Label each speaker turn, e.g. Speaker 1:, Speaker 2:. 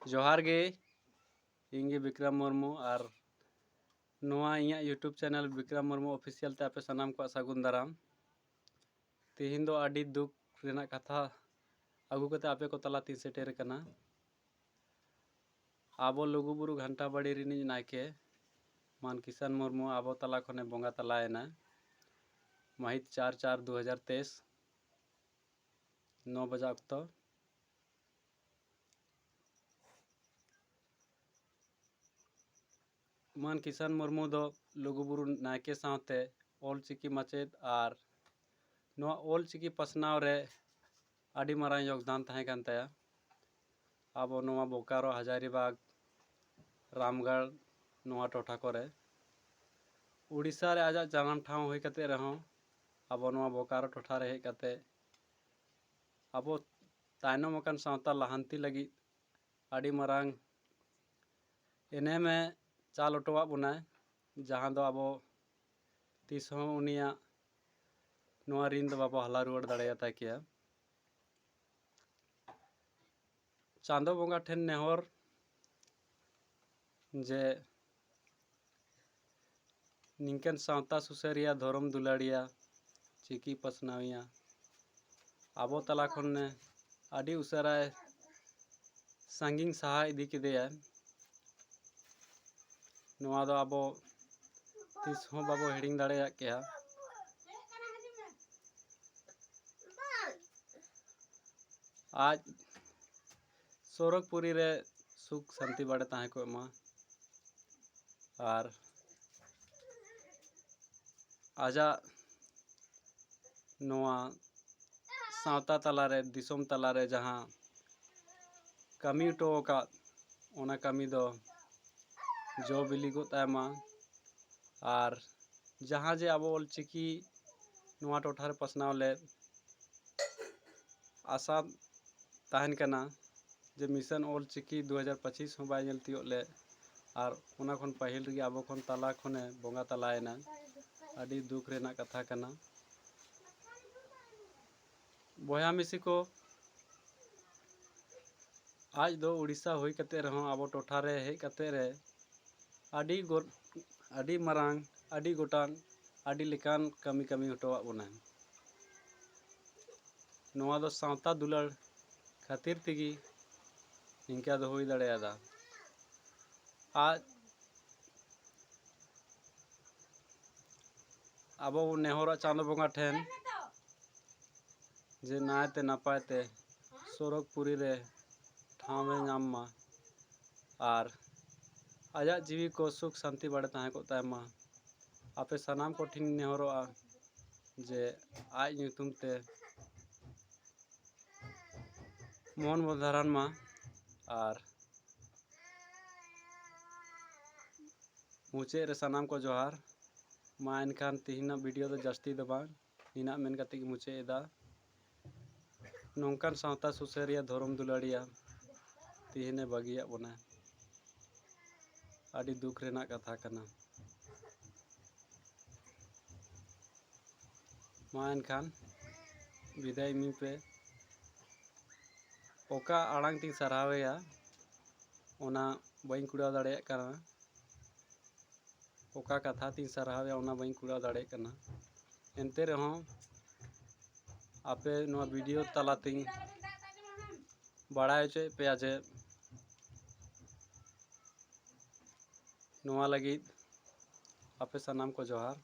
Speaker 1: जोहार गे इंगे विक्रम मुर्मू और नोआ इया YouTube channel Vikram Murmu official ते आपे सनाम को सागुन दाराम। तिहिन दो आडी दुख रेना कथा अगु कते आपे को तला ती सेटेर कना। आबो लुगुबुरु घंटा बाड़ी रिनी नायके मान किसान मुर्मू आबो तला खने बोंगा तलायना महित 4/4/2023 9 बजा अक्तो। मान किसान मुर्मू दो लुगुबुरु नायके सावते ऑलचिकी माचेद और नोआ ऑलचिकी पसनाव रे आडी मारा योगदान तहे कान ताया। आबो नोआ बोकारो हजारीबाग रामगढ़ नोआ टोठा करे उड़ीसा रे आजा जानाम ठाव होई कते रहो आबो नोआ बोकारो टोठा रे हेज कते आबो तायनम अकन सावता लहांती लगी आडी मारांग एने में चाल ओटोवा बुनाय जहां दो आबो तीस हों उनिया नोआ रिन दो बाबो हला रुआड़ दाड़ेयाता किया। चांदो बोंगा ठेन नेहर जे निंकन सावता सुसरिया धर्म दुलाड़िया चिकी पसनाविया आबो तला खने आडी उसराय सांगिंग सहा इदी किदेया। नोआ दो आबो तीस हों बाबो हेडिंग दाड़ेया केया। आज सोरगपुरी रे सुख शांति बाड़े ताहे को एमा और आजा नोआ सावता तलारे दिसोम तलारे जहां कमी उटो का ओना कमी दो जो बिली को तायमा और जहां जे आबो ऑलचिकी नोआ टोठा रे पसनाव ले आशा ताहन कना जे मिशन ऑलचिकी 2025 हो बाय जलती ले और ओना खन पहिल रे आबो खन तला खने बोंगा तलायना आडी दुख रेना कथा कना। बया मिसी को आज दो उड़ीसा होई कते रहो आबो टोठा रे हेज कते रे आडी मारांग आडी गोटान आडी लेकान कमी कमी हटोवा बोना नोआ दो सावता दुलाड़ खातिर तिगी इनका दो होई दाड़ेयादा। आज आबो नेहरा चांदो बोंगा ठेन जे नायते नापायते सोरगपुरी रे ठावे नाम मा और आजा जीवी को सुख शांति बाड़े ताहे को तायमा आपे सनाम को ठिन नेहरोआ जे आज ᱧᱩᱛᱩᱢ ते मोहन बधारान मा और मुचे रे सनाम को जोहार मा इनखान तिहिना वीडियो दो जास्ती दो बांग इना मेन कते की मुचे एदा नोंकान सावता सुसरिया धर्म दुलाड़िया तिहिने बागिया बोना आडी दुख रेना कथा कना। मा इनखान विदाय मी पे ओका आड़ांग ती सराहवेया ओना बई कुड़ा दाड़े कना ओका कथा ती सराहवेया ओना बई कुड़ा दाड़े कना एनते रहो आपे नोआ वीडियो तलाती बाड़ाय चे पे जे नोआ लगी आपे सनाम को जोहार।